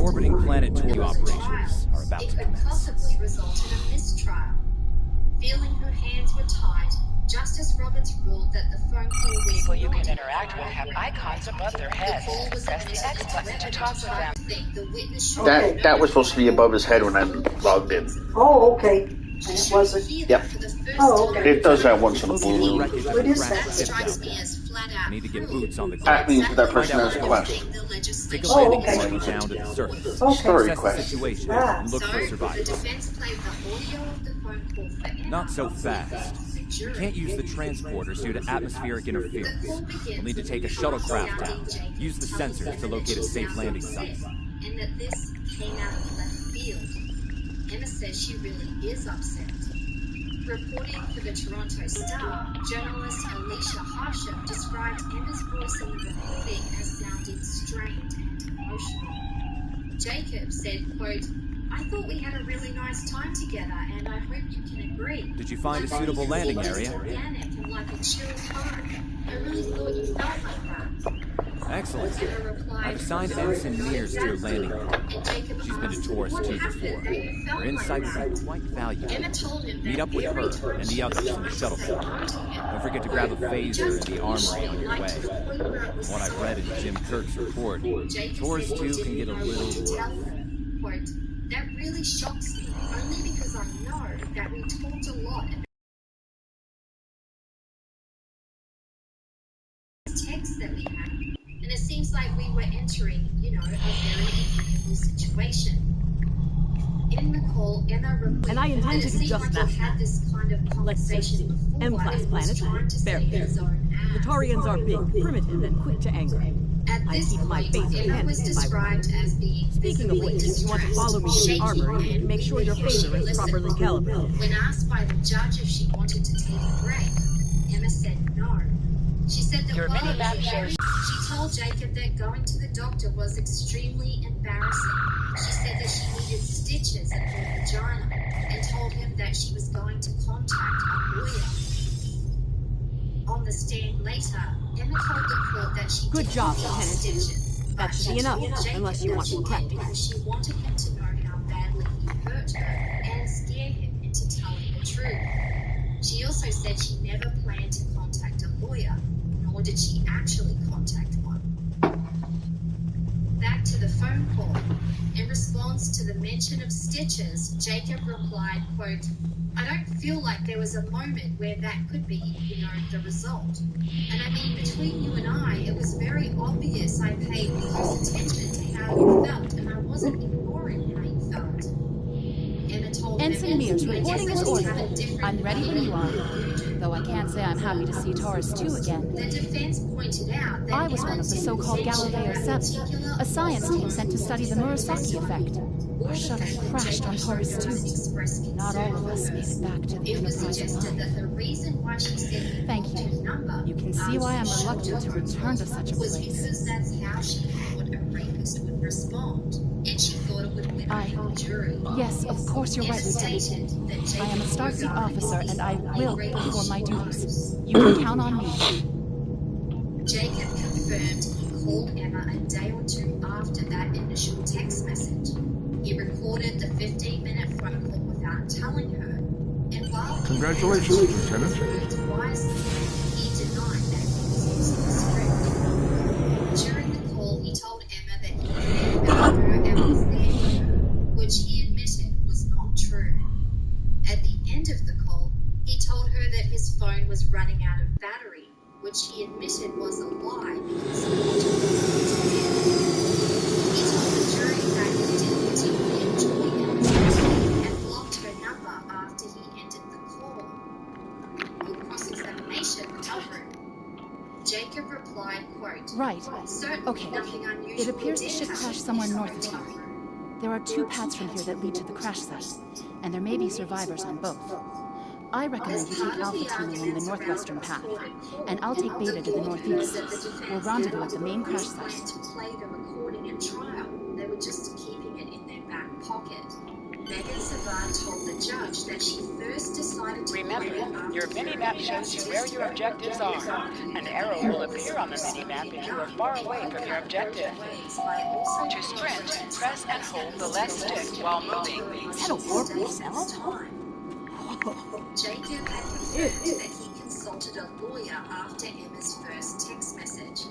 Orbiting planet tour operations are about to commence. Possibly resulted in mistrial. Feeling her hands were tied, Justice Roberts ruled that the phone call was People you can interact with have icons above their heads. Press the X button to talk to them. That was supposed to be above his head when I logged in. Oh, okay. And it wasn't. Yep. Oh, okay. It does that once in a Located blue the moon. wreckage of What the is crashed that? ship down Strikes me there. as flat I out need to get cruel. boots on the That ground. means that person Find out has a what quest. Take a Oh, landing okay. party down to the surface. Okay. Story Assess the quest. situation Ah. and look for The survivors. defense played the audio of the phone call for Emma. Not so fast. We can't use the transporters due to atmospheric interference. We'll need to take a shuttlecraft down. Use the sensors to locate a safe landing site. And that this came out of left field. Emma says she really is upset. Reporting for the Toronto Star, journalist Alicia Harsham described Emma's voice in the recording as sounding strained and emotional. Jacob said, quote, "I thought we had a really nice time together, and I hope you can agree. Did you find a suitable landing area? Organic and like a chill home. I really thought you felt like that." Excellent. Emma replied, I've assigned Ensign Mears to your landing group. and Jacob She's been to asked, Taurus "What 2 happened before. that you felt Her like insights that?" are quite valuable. Emma told him Meet that up with every her time and she the others was in the trying shuttle to say pod. no to him, Don't forget to grab a phaser and the armory on your way. From what I've read in Jim Kirk's report, Taurus 2 can get a little rough. Quote, "That really shocks me, only because I know that we talked a lot about the texts that we had, and it seems like we were entering, a very agreeable situation." In the call, Emma reported And I intend that to it do seemed just like that. he had this kind of conversation before. M-class He was planets, trying to fair. save his own ass. The Taurians are big, primitive, and quick to anger. At I this keep my point, phaser Emma handy was if I described as being Speaking of visibly which, if you want to follow me to the shaky, armory, you need to make sure your phaser is properly calibrated. When asked by the judge if she wanted to take a break, Emma said no. She said that Your while mini-map shows. she told Jacob that going to the doctor was extremely embarrassing. She said that she needed stitches in her vagina and told him that she was going to contact a lawyer. On the stand later, Emma told the court that she Good didn't job, need Lieutenant. stitches. That but should she be enough, told Jacob unless you that want she more did practice. because she wanted him to know how badly he hurt her and scare him into telling the truth. She also said she never planned to contact a lawyer, nor did she actually contact one. Back to the phone call. In response to the mention of stitches, Jacob replied, quote, "I don't feel like there was a moment where that could be, the result. And I mean, between you and I, it was very obvious I paid close attention to how you felt, and I wasn't ignoring how you felt." Emma told Ensign Mears, "I reporting guess as we have a ordered. different I'm ready when you are. opinion." Though I can't say I'm happy to see Taurus 2 again. The defense pointed out that I was one of the so-called Galileo 7, a science team sent to study the Murasaki effect. Our shuttle crashed on Taurus 2. Not all of us made it back to the It was Enterprise suggested alive. that the reason why she said Thank you. You can see why I'm reluctant to return to such a was place. because that's how she thought a rapist would respond, and she thought it would win over the jury. Yes, of course you're right, Emma Lieutenant. stated that I am a Jacob Starfleet regarded officer, and I the will rapist perform my she duties. was. You can count on me. Jacob confirmed he called Emma a day or two after that initial text message. He recorded the 15-minute phone call without telling her, and while he Congratulations, Lieutenant. wisely, he denied that he was using the script. During the call, he told Emma that he cared about her and was there for her, which he admitted was not true. At the end of the call, he told her that his phone was running out of battery, which he admitted was a lie because he wanted her to hear. He told the jury that he didn't particularly enjoy Emma's call and blocked her number after he ended the call. Full cross-examination covered. Jacob replied, quote, Right. "Certainly Okay. nothing unusual It appears the did ship happen crashed somewhere in north of this here. hotel room." There are 2 paths from here that lead to the crash site, and there may be survivors on both. I recommend you take Alpha Team along the northwestern path, and I'll take Beta to the northeast. We'll rendezvous at the main crash site. To play the recording at trial, they were just keeping it in their back pocket. Megan Hobart told the judge that she first decided to Remember, your mini-map shows you where your objectives are. An arrow will appear on the mini-map if you are far away from your objective. To sprint, press and hold the left stick while moving. Is that a warp spell? Jacob had confirmed that he consulted a lawyer after Emma's first text message,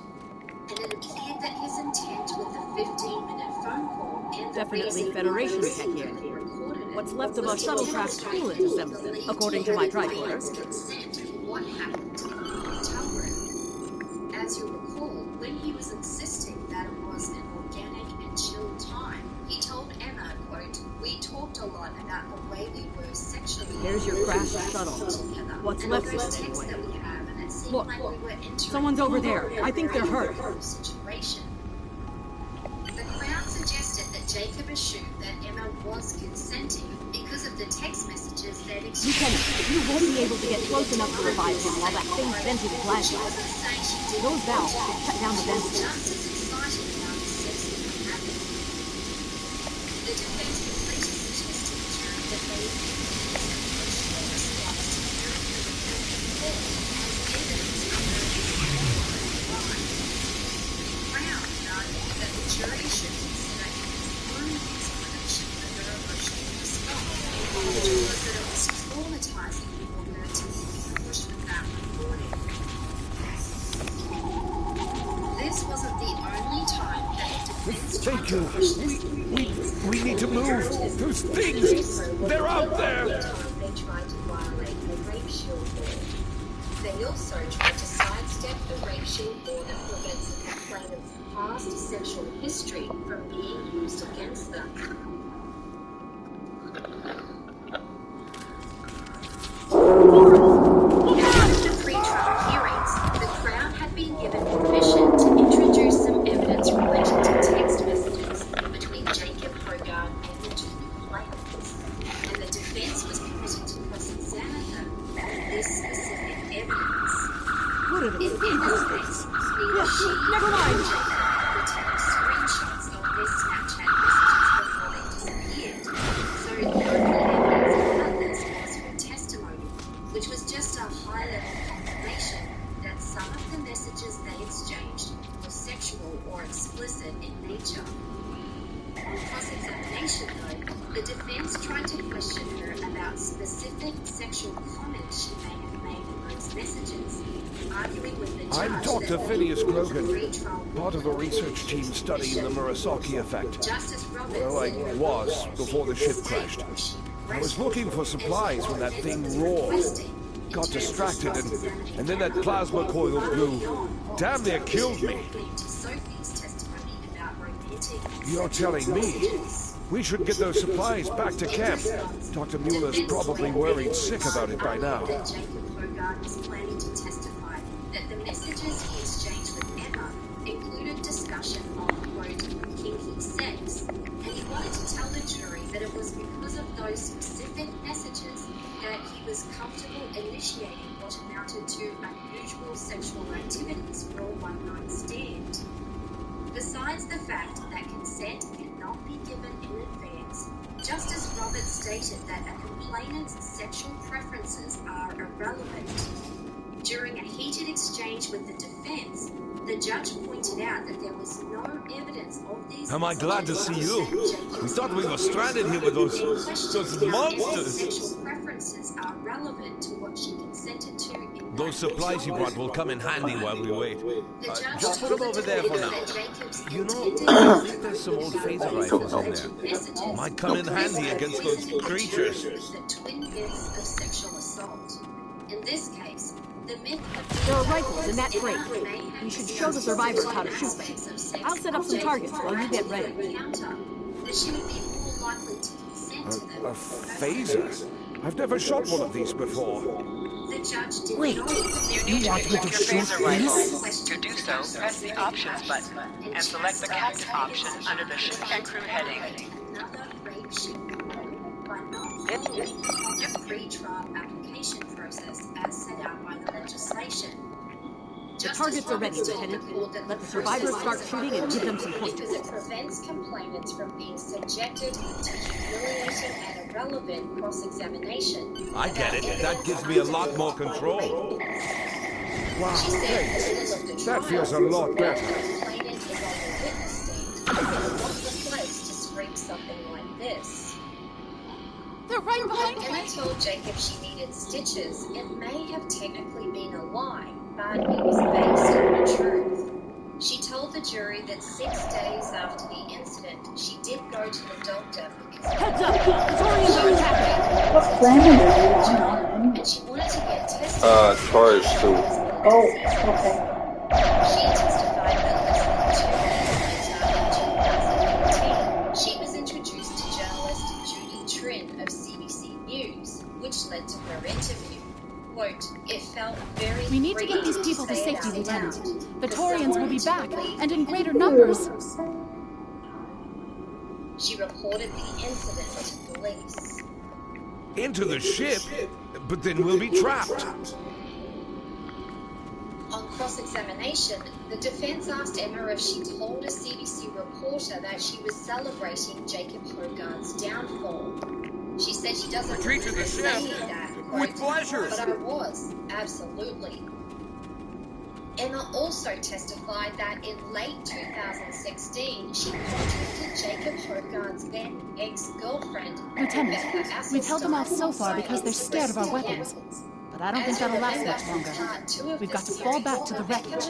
and it appeared that his intent with the 15-minute phone call and the Definitely reason Federation why tech here. he recorded it What's left of a was to shuttlecraft demonstrate coolant that he assembly, believed according he to my had tricorder. obtained consent for what happened in the hotel room. As you recall, when he was insisting that it was an organic and chill time, he told Emma, quote, "We talked a lot about the way we were sexually." There's your crashed shuttle. What's left of it, anyway. Look, someone's over there. I think they're hurt. Situation. The Crown suggested that Jacob assumed that Emma was consenting because of the text messages that exchanged. Lieutenant, you won't be able to get close enough to revive him while that thing's venting a flashlight. Those valves should shut down the vents. Just as excited about the sex that they had. The defense was later suggested during the debate emotional response to hearing the recorded call as evidence of her crime. The Crown argued that the jury should consider Emma's own explanation for her emotional response, which was that it was traumatizing for her to be pushed with that recording. This wasn't the only time that the defense Thank you. We need to move. Those things, they're out there. They tried to violate the rape shield law. They also tried to sidestep the rape shield law that prevents a complainant's past sexual history from being used against them. At the pre-trial hearings, the Crown had been given permission to introduce some evidence related to text messages between Jacob Hogard and the two complainants, and the defense was permitted to cross-examine them on this specific evidence. What are In those Emma's things? case, neither she Never nor mind. Jacob were taking screenshots of their Snapchat messages before they disappeared, so the only evidence of others was her testimony, which was just a high-level confirmation that some of the messages they exchanged were sexual or explicit in nature. On cross-examination, though, the defense tried to question her about specific sexual comments she may have made in those messages, arguing with the judge I'm Dr. that Phineas the Grogan, pre-trial part of a research team studying the Murasaki effect. Justice Roberts Well, I was before the ship crashed. I was looking for supplies when that thing roared. Got distracted, and then that plasma coil blew. Damn near killed me. You're telling me we should get those supplies back to camp. Dr. Mueller's probably worried sick about it by now. That Jacob Hogard was planning to testify that the messages he exchanged with Emma included discussion of, quote, kinky sex, and he wanted to tell the jury that it was because of those specific messages that he was comfortable initiating what amounted to unusual sexual activities for a one-night stand. Besides the fact that consent cannot be given in advance, Justice Roberts stated that a complainant's sexual preferences are irrelevant. During a heated exchange with the defense, the judge pointed out that there was no evidence of these. Am I glad to see you? We thought we were stranded here with those monsters. Sexual preferences are relevant to what she consented to in Those supplies you brought will come in handy while we wait. Just put them over there for now. You know, I think there's some old phaser rifles in there. Might come in handy against those creatures. The twin myths of sexual assault. In this case, the myth There are rifles in that crate. We should show the survivors how to shoot them. I'll set up some targets while you get ready. That she would be more likely to consent to them. A phaser? I've never shot one of these before. The judge did Wait, not You need to equip your phaser rifle. To do so, press the Options button and select the Captain option under the Ship and Crew heading. another rape ship by not following the pre-trial application process as set out by the legislation. The targets are ready, Lieutenant. Let the survivors start shooting and give them some pointers. That prevents complainants from being subjected to humiliating and irrelevant cross-examination. I get it. That gives me a lot more control. Wow, thanks. That feels a lot better. Complainant is on the witness stand. It's not the place to scream something like this. They're right behind Emma me. told Jacob she needed stitches. It may have technically been a lie, but it was based on the truth. She told the jury that 6 days after the incident, she did go to the doctor because Heads up! The Torians are attacking! What planet are they on and anyway? she wanted to get tested. Taurus 2. Oh, okay. She testified that less than 2 years later, in 2018, she was introduced to journalist Judy Trin of CBC News, which led to her interview. Quote, it felt very We need to get these freeing people to say it safety, out Lieutenant. loud. The For Torians will be someone back, to believe and in me. greater numbers. She reported the incident to police. Into the ship? But then we'll be trapped. On cross-examination, the defense asked Emma if she told a CBC reporter that she was celebrating Jacob Hogarth's downfall. She said she doesn't Retreat to the remember ship. saying that. With Quote, pleasure. but I was, absolutely. Emma also testified that in late 2016, she contacted Jacob Hogarth's then ex-girlfriend, Lieutenant, Rebecca we've held them off so far Asselstein, because they're scared of our weapons. But I don't think that'll last much longer. We've got to fall back to the wreckage.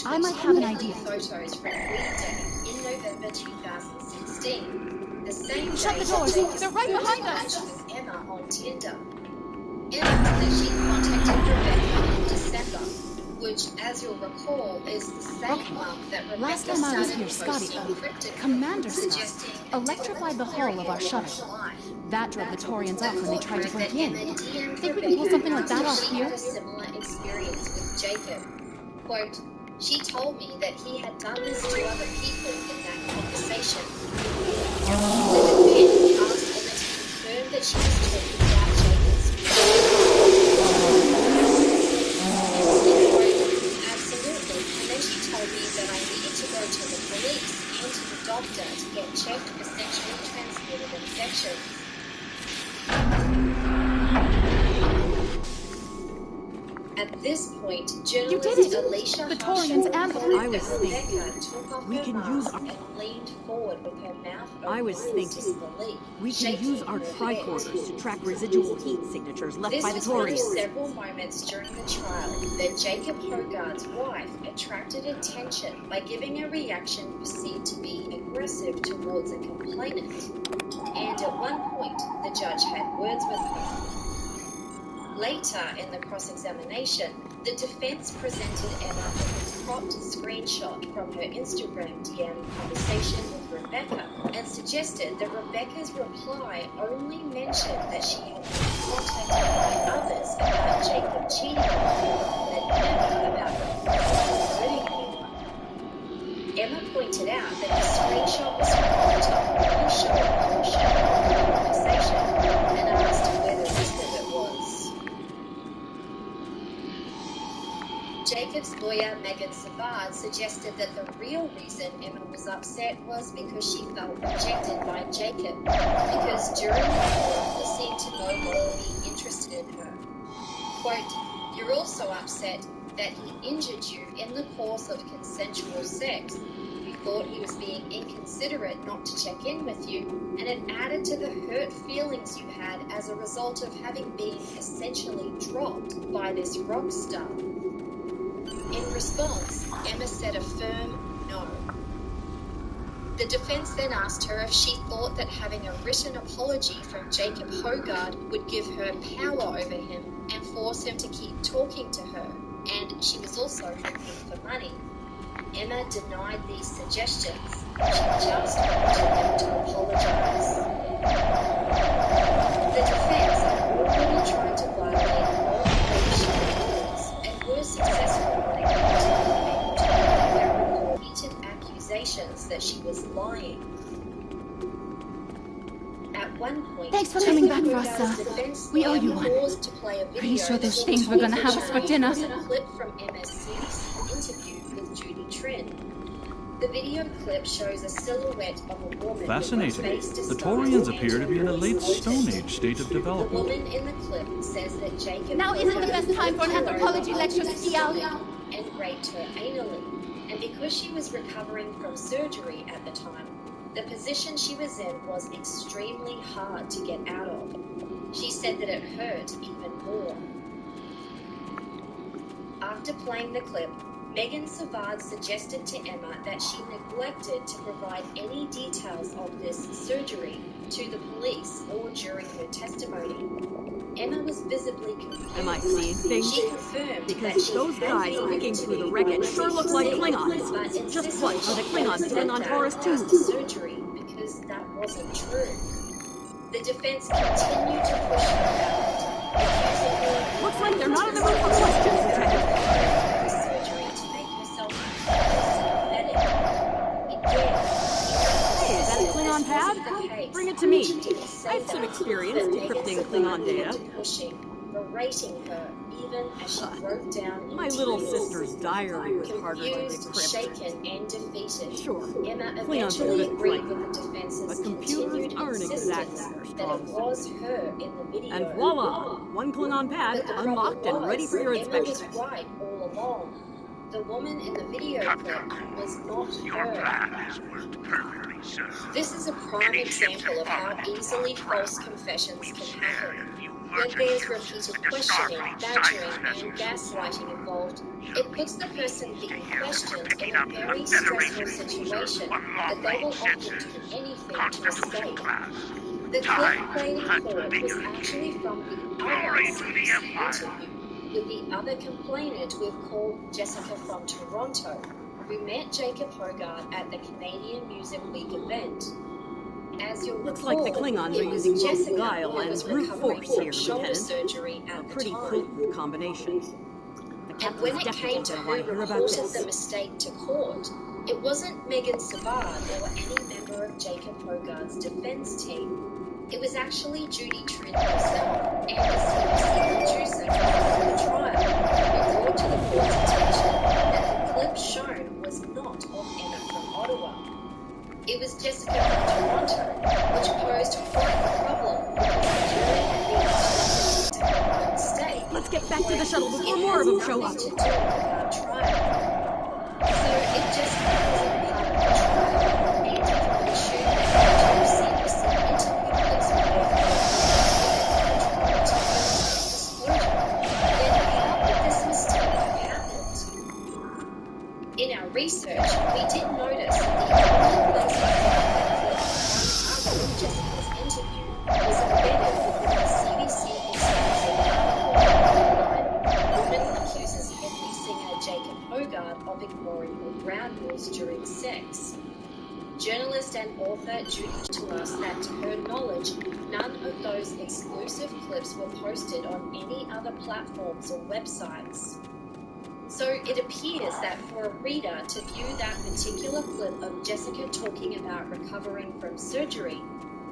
I might have an idea. Photos from Green Day in November 2016. The same Shut day the doors. Jacob They're right behind matched us. with Emma on Tinder. Emma said she contacted Rebecca in December, which, as you'll recall, is the same month that Rebecca Last time I was started here, Scotty, posting cryptic Commander suggesting stuff, electrified the hull of our shuttle. That drove the Torians off when they tried to break in. Think we can pull something like that off She here? had a similar experience with Jacob. Quote, she told me that he had done this to other people in that conversation. The defense asked Emma to confirm that she was talking about Jacob's absolutely. And then she told me that I needed to go to the police and to the doctor to get checked for sexually transmitted infections. At this point, You did journalist it! Alicia The Torians and the... I was thinking, we can use our... and leaned forward with her mouth open I was in thinking, disbelief, we can shaking use our her head. tricorders to track residual heat signatures left by the This was one of Torians. several moments during the trial that Jacob Hogarth's wife attracted attention by giving a reaction perceived to be aggressive towards a complainant. And at one point, the judge had words with her. Later in the cross-examination, the defense presented Emma with a cropped screenshot from her Instagram DM conversation with Rebecca and suggested that Rebecca's reply only mentioned that she had been contacted by others about Jacob cheating on her, but never about reporting hurting anyone. Emma pointed out that the screenshot was cropped to only show a portion of the conversation and asked where the rest of it was. Jacob's lawyer, Megan Savard, suggested that the real reason Emma was upset was because she felt rejected by Jacob, because during the call he seemed to no longer be interested in her. Quote, you're also upset that he injured you in the course of consensual sex. You thought he was being inconsiderate not to check in with you, and it added to the hurt feelings you had as a result of having been essentially dropped by this rock star. In response, Emma said a firm no. The defense then asked her if she thought that having a written apology from Jacob Hogarth would give her power over him and force him to keep talking to her, and she was also looking for money. Emma denied these suggestions. She just wanted him to apologize. The defense had already tried to violate all leadership rules and were successful when it came to being able to declare repeated accusations that she was lying. At At one point, Thanks for coming back for us, Jacob sir. defense We owe you lawyer one. paused to play a Pretty video sure those that things were gonna have us for dinner. was a clip from Emma's CBC interview with Judy Trin. The video clip shows a silhouette of a woman. Fascinating. The Taurians appear to be in a late Stone Age state of The development. woman in the clip says that Jacob Now isn't the best time for an anthropology lecture, Stial. and raped her anally. And because she was recovering from surgery at the time, the position she was in was extremely hard to get out of. She said that it hurt even more. After playing the clip, Megan Savard suggested to Emma that she neglected to provide any details of this surgery to the police or during her testimony. Emma was visibly confused. Am I seeing things? She confirmed that Because she those had guys been picking to through the be wreckage arrested sure look like but Klingons. insisted Just what are the she Klingons had doing on said Taurus that as 2? the surgery because that wasn't true. The defense continued to push her out, accusing her Looks like they're not in the mood for questions, Lieutenant. the surgery to make herself sympathetic. Hey, is that a Klingon pad? Bring it to me. I have some experience decrypting Klingon data. Berating her even as she wrote down My little sister's diary was harder to confused, decrypt. shaken, and defeated. Sure, Emma Klingons are eventually good agreed fighters, with the defense's but computers continued aren't exactly insistence their that strong it suit. was her in the video. And voila! One Klingon pad But the unlocked problem and ready for your Emma inspection. was right all along. The woman in the video clip was not her. This is a prime example of how easily false confessions can happen. When there's repeated questioning, badgering, and gaslighting involved, it puts the person being questioned in a very stressful situation that they will often do anything to escape. The clip played in court was actually from the other CBC interview with the other complainant we've called Jessica from Toronto, who met Jacob Hogarth at the Canadian Music Week event. As you'll Looks recall, like the Klingons are it was using both Jessica guile who and was brute recovering force from here, shoulder Lieutenant. surgery A at the pretty time. potent combination. The And captain's when it definitely came to going to who want to hear about reported this. the mistake to court, it wasn't Megan Savard or any member of Jacob Hogarth's defense team. It was actually Judy Trin herself and the CBC producer for the trial who brought to the court's attention that the clip shown was not of Emma from Ottawa. It was Jessica from Toronto, which posed quite a problem because the jury had been instructed to have one mistake. Let's get back to the shuttle before more of them show up. To do with our trial. So if Jessica wasn't part of the trial, and if we assume that the two CBC interview clips were both then how could this mistake have happened? In our research, we did notice that the only place that one other of Jessica's interview was embedded within the CBC exclusive article. Woman accuses Henry singer Jacob Hogarth of ignoring her ground rules during sex. Journalist and author Judy told us that to her knowledge, none of those exclusive clips were posted on any other platforms or websites. So it appears that for a reader to view that particular clip of Jessica talking about recovering from surgery,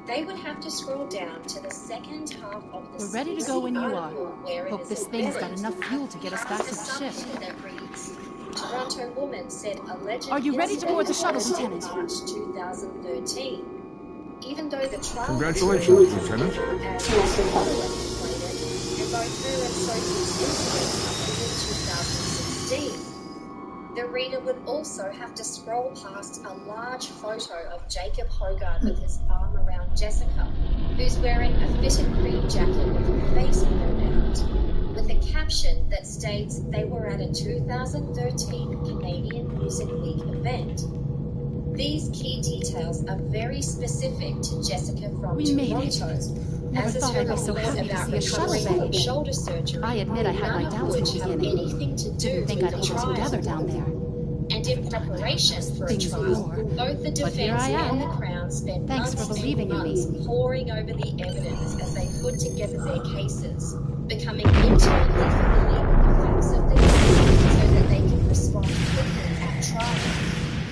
they would have to scroll down to the second half of the We're ready to go when you are. article where it Hope is this thing's got embedded. enough fuel to get us back to the ship. Assumption that reads, Toronto woman said alleged Are you ready to board the shuttle, incident Lieutenant? March 2013. Even though the trial Congratulations, Lieutenant. as and both her and Sophie's incident happened in 2016. The reader would also have to scroll past a large photo of Jacob Hogarth with his arm around Jessica, who's wearing a fitted green jacket with her face blown out, with a caption that states they were at a 2013 Canadian Music Week event. These key details are very specific to Jessica from We made it. Toronto. Never As is thought her I'd be so report happy to about see a shuttle recovering from bay. shoulder surgery, I admit I had my none of doubts in which the have beginning. anything to do Didn't think with I'd the hold it trial. together down there. And in preparation for a Things trial, before. both the But here defense I am. and the Crown spent Thanks for months believing and in me. months poring over the evidence as they put together their cases, becoming intimately familiar with the facts of the case so that they could respond quickly at trial.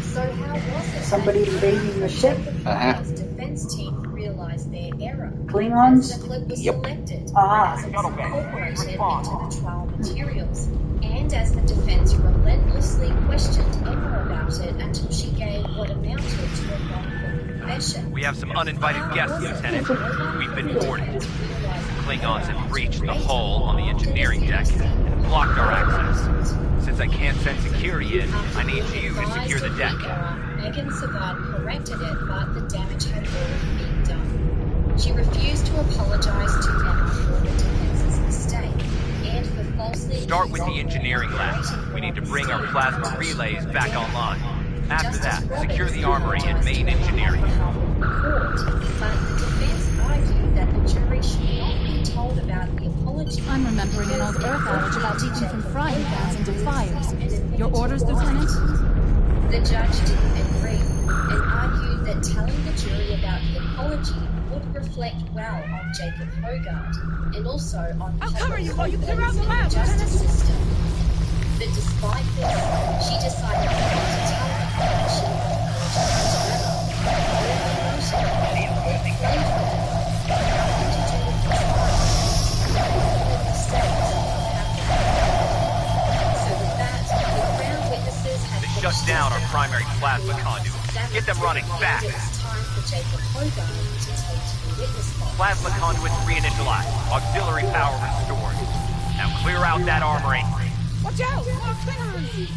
So how was it Somebody that invading the ship? Jacob Hogarth's defense team realized realized their error. Klingons? The clip was Yep. selected Ah. as it was incorporated into the trial materials. And as the defense relentlessly questioned Emma about it until she gave what amounted to a wrongful confession. We have some uninvited guests, Lieutenant. We've been boarded. Klingons have breached the hull on the engineering deck and blocked our access. Since I can't send security in, I need you to secure the deck. Megan Savard corrected it, but the damage had already been done. She refused to apologize to Emma for the defense's mistake and for falsely... Start with the engineering lab. We need to bring our plasma relays back online. After that, secure the armory and main engineering. But the defense argued that the jury should not be told about the apology. I'm remembering an old Earth outage about leaping from frying pans into fires. Your orders, Lieutenant? The judge didn't agree and argued that telling the jury about the apology would reflect well on Jacob Hogarth and also on public confidence in the justice system. But despite this, she decided not to tell her that she had apologized to Emma. Shut down our primary plasma conduit. Get them running fast. Plasma conduits reinitialized. Auxiliary power restored. Now clear out that armory. Watch out! More Klingons!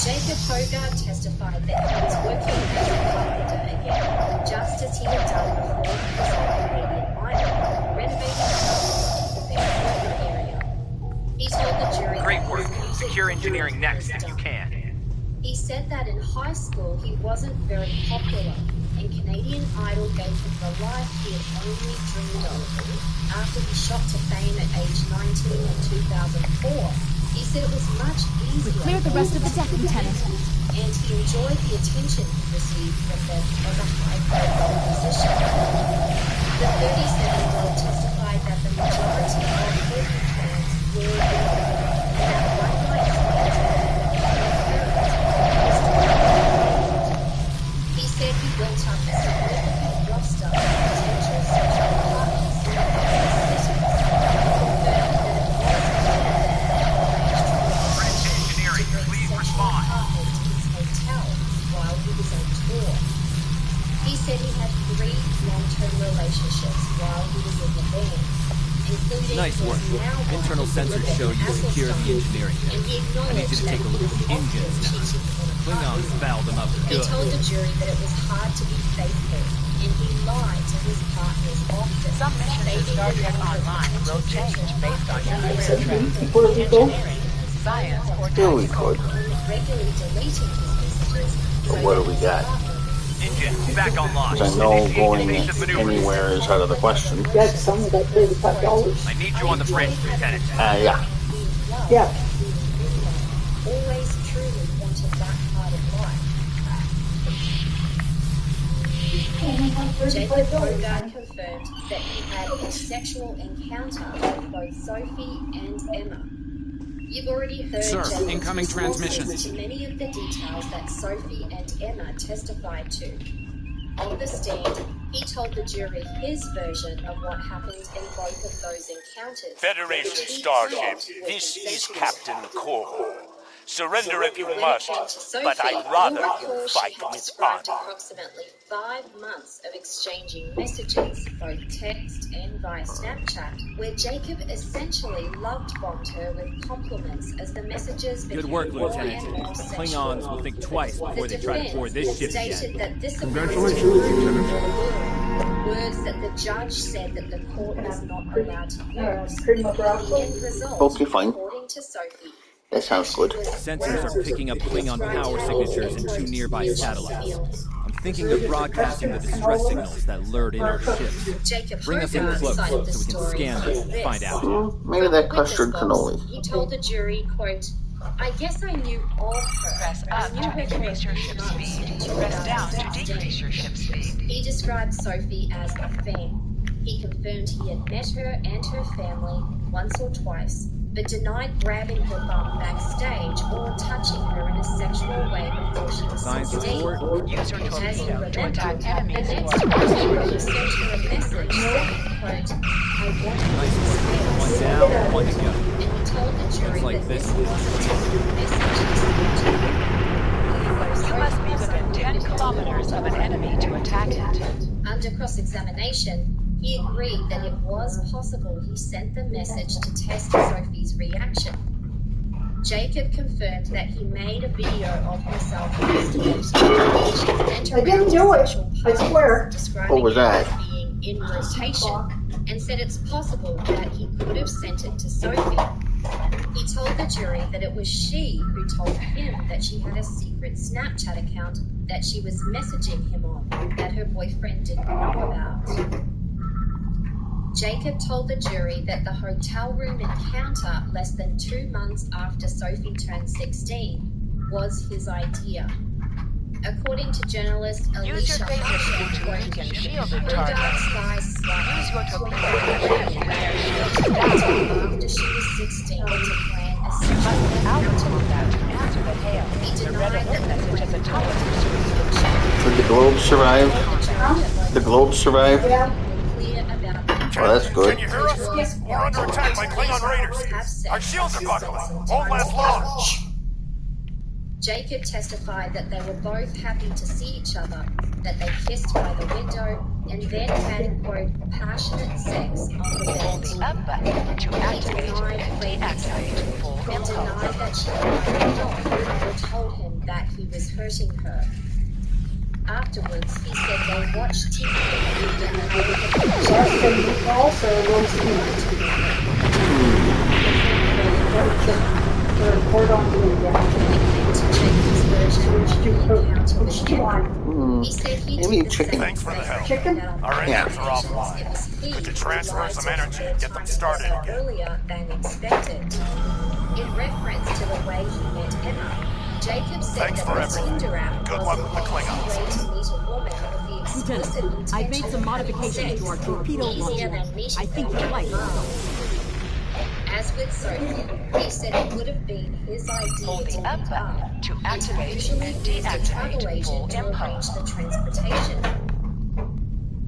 Jacob Hogarth testified that he was working as a carpenter again, just as he had done before he was on Canadian Island, renovating houses for their working area. He told the jury... Great work. Secure engineering next if you can. He said that in high school he wasn't very popular, and Canadian Idol gave him the life he had only dreamed of. After he shot to fame at age 19 in 2004, he said it was much easier. We cleared the rest of the deck, Lieutenant. And he enjoyed the attention he received from them as a high-profile musician. The 37-year-old testified that the majority of working plans were and that one night he said he built up a significant roster of potential sexual partners in the cities. French engineering, please respond. While he was on tour. He said he had 3 long-term relationships while he was in the band, including Nice work. Internal sensors show you secured the engineering deck. I need you to take a look at the engines now. Klingons fouled them up He good. told the jury that it was hard to be faithful, and he lied to his partners often. Some missions in Star Trek Online will change based on your career track, Where we go? engineering, science, or Yeah, we technical. could. Regularly deleting his messages. But what do we got? Engines back online. Because I know Initiate going evasive maneuvers. anywhere is out of the question. Yeah, it's only about $35. I need you on the bridge, Lieutenant. Yeah. Yeah. Always truly wanted that part of life. Jacob Hogarth confirmed that he had a sexual encounter with both Sophie and Emma. You've already heard Sir, Jacob's incoming transmission. responses to many of the details that Sophie and Emma testified to. On the stand, he told the jury his version of what happened in both of those encounters. Federation which he Starship, claimed were this is consensual. Captain Corvo. Surrender if you must, When it came to Sophie, but I'd rather you'll you recall fight she had with described honor. approximately 5 months of exchanging messages, both text and via Snapchat, where Jacob essentially love-bombed her with compliments as the messages became Good work, more Lieutenant. and more The sexual. Klingons will think twice before they try to board this ship stated again. that this Congratulations, Lieutenant. words that the judge said that the court was not allowed to use. Cream of The broccoli. end result, Okay, fine. according to Sophie, That sounds good. Sensors are picking up Klingon power signatures in 2 nearby satellites. I'm thinking they're broadcasting the distress signals that lured in our ships. Jacob Bring us in Hogarth close cited the so we can story scan like them and this. find out. Maybe that From the custard witness box, cannoli. He told the jury, quote, I guess I knew of her. Press up to increase your ship speed. Press down to decrease your ship speed. He described Sophie as a fan. He confirmed he had met her and her family once or twice, but denied grabbing her bum backstage or touching her in a sexual way before she was 16. Use your As you torpedo to remember, attack the enemies next who are morning close to your he sent her a message saying, quote, I want to Nice work. One down, one to go. and he told the jury Like that this. this wasn't the message he sent. You must be within 10 kilometers of an enemy to attack it. Under cross-examination, he agreed that it was possible he sent the message to test Sophie's reaction. Jacob confirmed that he made a video of himself I didn't do it, I swear. What was that? Being in rotation, and said it's possible that he could have sent it to Sophie. He told the jury that it was she who told him that she had a secret Snapchat account that she was messaging him on that her boyfriend didn't know about. Jacob told the jury that the hotel room encounter less than 2 months after Sophie turned 16 was his idea. According to journalist Use your Alicia phaser shield to Hutton, weaken shielded Hogarth targets. spies Use your torpedo to Sophie attack when their shields are down. after she was 16 to plan a Must sexual be out of encounter. combat to answer the hail. The red alert message at the top of your screen. Did the globe survive? The globe survive? Yeah. Oh, that's good. Can you hear us? We're under attack by Klingon raiders. Our shields are buckling. Won't last long. Jacob testified that they were both happy to see each other, that they kissed by the window, and then had, quote, passionate sex on the Hold the bed. up button to activate and deactivate full And impulse. denied that she lied or told him that he was hurting her. Afterwards, he said they watched TV Yes, and also was the report on He said he Maybe did the chicken. same Thanks for the help. chicken. Our Yeah. engines are offline. But to transfer some energy and get them started again. Earlier than expected. In reference to the way he met Emma, Jacob said Thanks that for the everything. Tinder app Good was luck an with the Klingons. easy way to meet a woman with the explicit Lieutenant, I've made some modifications to our torpedo easier launcher. than meeting I think them you'll like on it. Mars. As with Sophie, he said it would have been his idea Hold to the up meet button up. to He activate usually and used a travel deactivate full agent to arrange impulse. the transportation.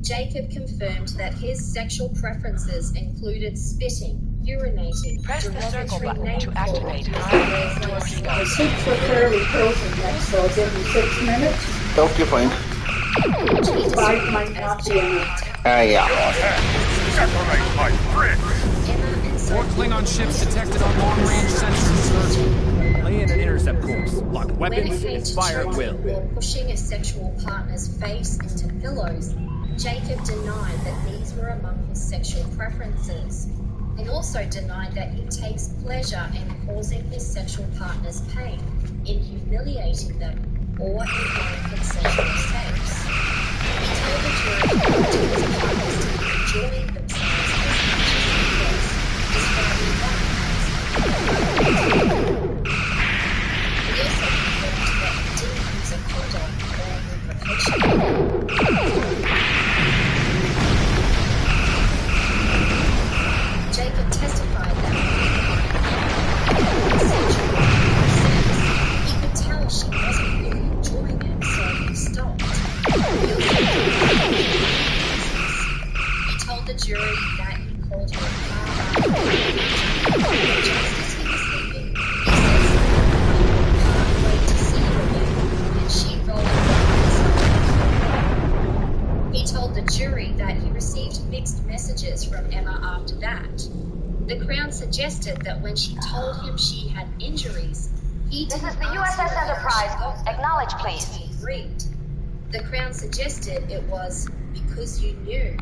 Jacob confirmed that his sexual preferences included spitting, urinating, Press the circle derogatory button name to activate calling, high-range The torpedo. seats were fairly frozen then, so give me 6 minutes. Hope you're fine. 5 might not be enough. Yeah. Separate my bricks. Four Klingon ships detected on long-range sensors, sir. Lay in an intercept course. Lock weapons and fire at will. Or pushing a sexual partner's face into pillows, Jacob denied that these were among his sexual preferences. He also denied that he takes pleasure in causing his sexual partner's pain, in humiliating them, or in having consensual sex. He told the jury he wanted his partners to be enjoying themselves as much as he was, describing that as he also confirmed that he didn't use a condom or lubrication. Jacob testified that he could tell she wasn't really enjoying it, so he stopped. He told the jury that he called her father. Just as he was leaving, he said something like, "Can't wait to see you again," and she rolled her eyes. He told the jury that he received mixed messages from Emma after that. The Crown suggested that when she told him she had injuries, he didn't This is the ask her USS how Enterprise. she got them. Acknowledge, please. He agreed. The Crown suggested it was because you knew.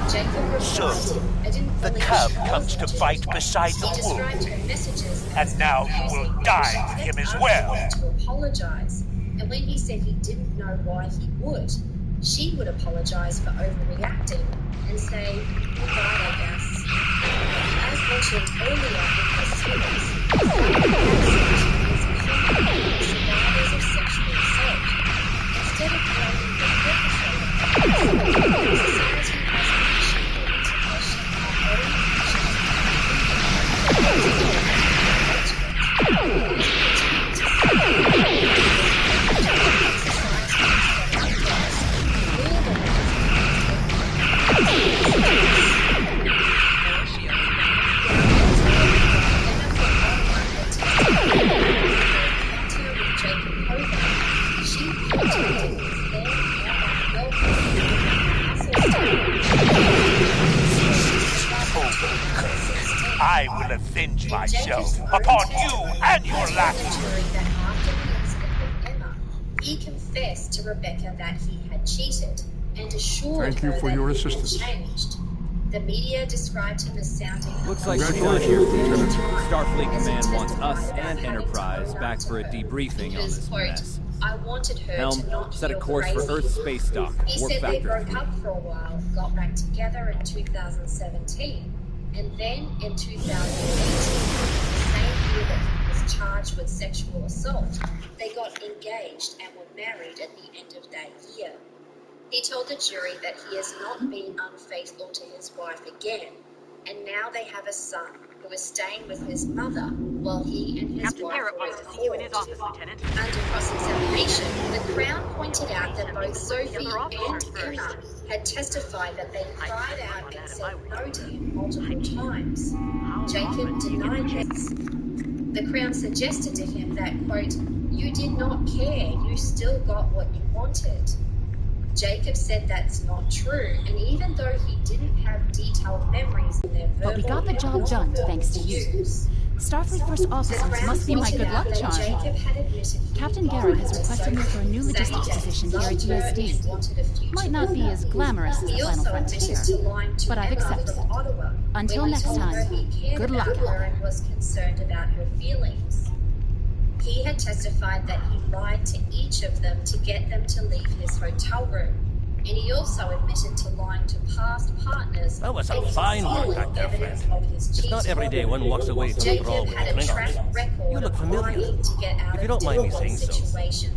Jacob replied, So, I didn't the believe cub she comes to was fight injured. beside He the described wolf. her messages And now you will confusing, die but with she him as kept well. asking him to apologize. And when he said he didn't know why he would, she would apologize for overreacting and say, "You're right, I guess." As mentioned earlier in the series, survivors of sexual assault. Instead of blaming the perpetrator, society has an issue I will avenge myself upon you and your lackey. He confessed to Rebecca that he had cheated and assured Thank you her for that your he assistance. had changed. The media described him as sounding. Looks like we're done here, Lieutenant. Starfleet Command wants us and Enterprise back for a debriefing on this mess. I wanted her Helm, to not set a feel course for crazy. Earth's space dock. He Warp said they factor broke 3. up for a while, got back together in 2017, and then in 2018, the same year that he was charged with sexual assault, they got engaged and were married at the end of that year. He told the jury that he has not been unfaithful to his wife again, and now they have a son who is staying with his mother while he and his Captain wife Garrett were wants to see you in his office, Lieutenant. Under cross-examination, the Crown pointed out that both Sophie and Emma had testified that they cried out and said no to him multiple times. Jacob denied this. The Crown suggested to him that, quote, "You did not care, you still got what you wanted." Jacob said that's not true, and even though he didn't have detailed memories in their verbal But we got the job done thanks to you. Starfleet First Officers must be my good luck charm. Captain Garrett has requested me for a new logistics position here at USD. Might not be as glamorous as the Final Frontier, but I've accepted. Until next time, good luck out there. Was concerned about her feelings. He had testified that he lied to each of them to get them to leave his hotel room, and he also admitted to lying to past partners. That was some fine work back there, friend. It's not every day one walks away from a brawl with Klingons. You look familiar. If you don't mind me saying so,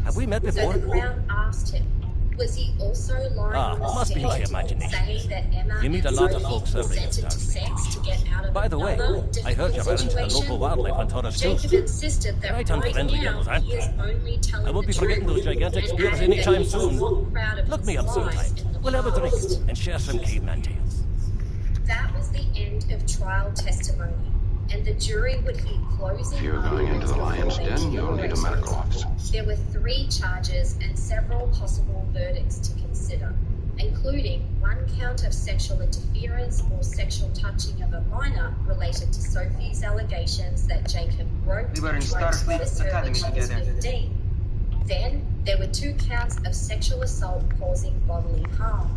have we met before? So the Crown asked him, was he also lying must be my imagination. saying that Emma You meet a lot of and folks over here, consented to sex to get out of By the way, I heard you ran into the local wildlife on TOS Jacob Starfleet. insisted that Right right unfriendly now devils, aren't he is they? only telling I won't be the forgetting truth, those gigantic and spears added that anytime he's soon. not proud of Look his me up sometime. lies in the We'll have a drink past. and share some caveman tales. That was the end of trial testimony, and the jury would hear closing. If you're going into the lion's den, you'll need a medical officer. There were 3 charges and several possible verdicts to consider, including 1 count of sexual interference or sexual touching of a minor related to Sophie's allegations that Jacob groped We were in and tried to Starfleet kiss her when Academy she was together. 15. Then there were 2 counts of sexual assault causing bodily harm,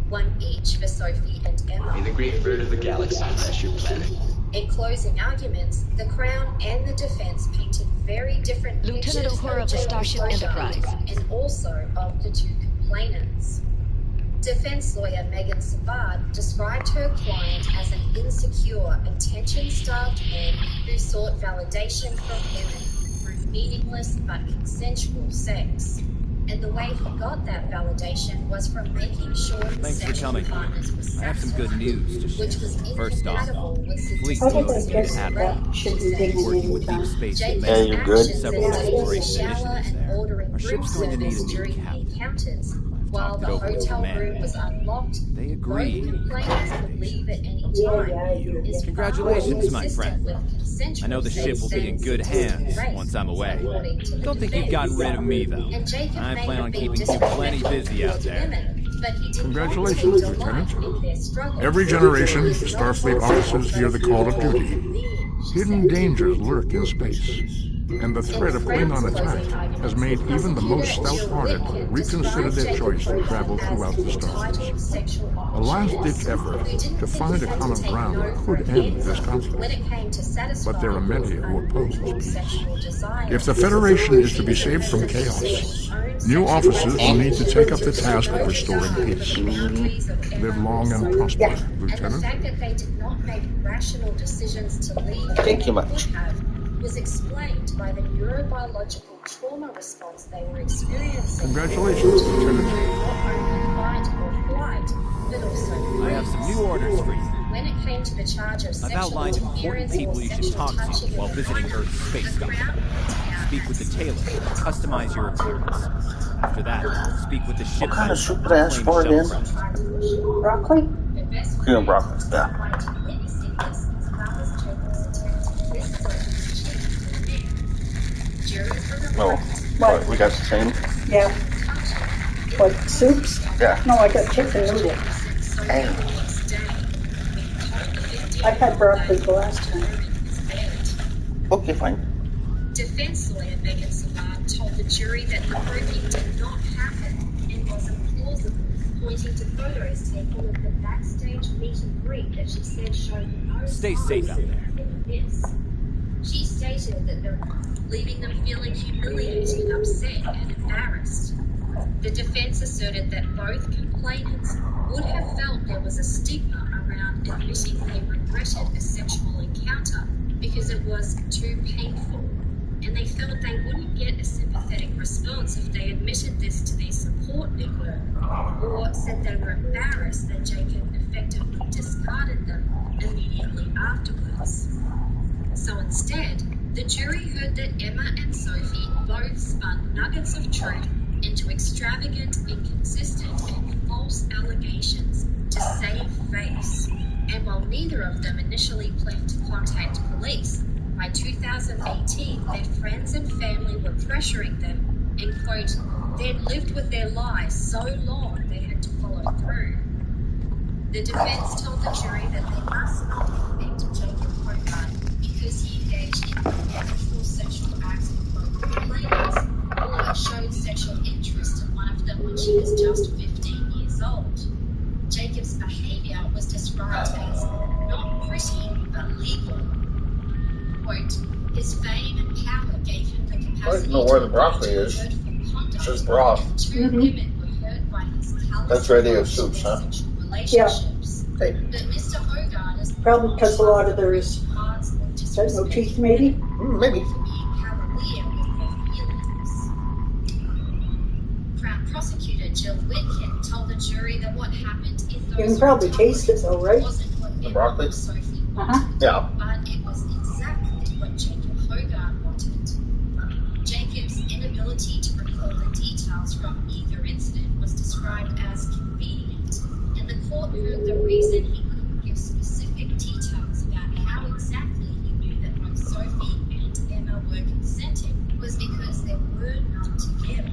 1 each for Sophie and Emma. May the great bird of the galaxy bless your planet. In closing arguments, the Crown and the defense painted very different Lieutenant pictures Uhura of the Jacob's Starship conduct Enterprise. and also of the 2 complainants. Defense lawyer Megan Savard described her client as an insecure, attention-starved man who sought validation from women through meaningless but consensual sex. And the way he got that validation was from making sure his Thanks for sexual coming. partners were I have some good news to which was share. First off, incompatible with Fleet sadistic promoted me to behavior. Admiral. She said, Working with Deep Space Jacob's Advanced you good? actions several included exploration shower initiatives and there. ordering Our room ship's going to need a service new during the captain. encounters. While talked the it over with hotel command. room was unlocked, They both agreed. complainants could leave at any time. His Congratulations, my father friend. insisted with consensual I know the ship will be in good hands once I'm away. Don't think you've gotten rid of me, though. I plan on keeping you plenty busy out there. Congratulations, Lieutenant. Every generation, Starfleet officers hear the call of duty. Hidden dangers lurk in space, and the threat of Klingon attack has made even the most stout-hearted reconsider their choice to travel throughout the stars. A last-ditch effort to find a common ground could end this conflict, but there are many who oppose peace. If the Federation is to be saved from chaos, new officers will need to take up the task of restoring peace. Live long and prosper, Lieutenant. And the fact that they did not make rational decisions to leave Thank you much. was explained by the neurobiological trauma response they were experiencing. Congratulations, Lieutenant. Not only fight or flight, but also I have some new orders for you. when it came to the charge of I've sexual outlined important interference people or you should sexual talk to touching while of a visiting minor, Earth's space the dock. Crown pointed out Speak with the tailor, customize your appearance. After that, speak with the ship What kind of vendor, soup did I ask claim for again? self-credit. Broccoli? Cream broccoli. Yeah. No. What? We got the same? Yeah. What, soups? Yeah. No, I got chicken noodle. Hey. I've had broccoli the last time. Okay, fine. Defense lawyer Megan Savard told the jury that the groping did not happen and was implausible, pointing to photos taken of the backstage meet and greet that she said showed no Stay safe out there. miss. She stated that they're leaving them feeling humiliated, upset, and embarrassed. The defense asserted that both complainants would have felt there was a stigma around admitting they regretted a sexual encounter because it was too painful, and they felt they wouldn't get a sympathetic response if they admitted this to their support network, or said they were embarrassed that Jacob effectively discarded them immediately afterwards. So instead, the jury heard that Emma and Sophie both spun nuggets of truth into extravagant, inconsistent, and false allegations to save face. And while neither of them initially planned to contact police, by 2018, their friends and family were pressuring them and, quote, they'd lived with their lies so long they had to follow through. The defense told the jury that they must not convict Jacob Hogarth because he engaged in unusual sexual acts with both complainants, or showed sexual interest in one of them when she was just 15 years old. Jacob's behavior was described as not pretty, but legal. Quote, his fame and power gave him the capacity I don't know where the broccoli is. It says broth. Two women were hurt by his callous That's radio soups, huh? relationships. Yeah. But Mr. Hogarth is Probably because a lot of theirs had no teeth, maybe? Maybe. Crown Prosecutor Jill Whitkin told the jury that what happened in those You can probably taste it though, right? The broccoli? Uh-huh. Yeah. But it was exactly what Jacob Hogarth wanted. Jacob's inability to recall the details from either incident was described as convenient, and the court heard the reason he couldn't give specific details about how exactly he knew that both Sophie and Emma were consenting was because there were none to give.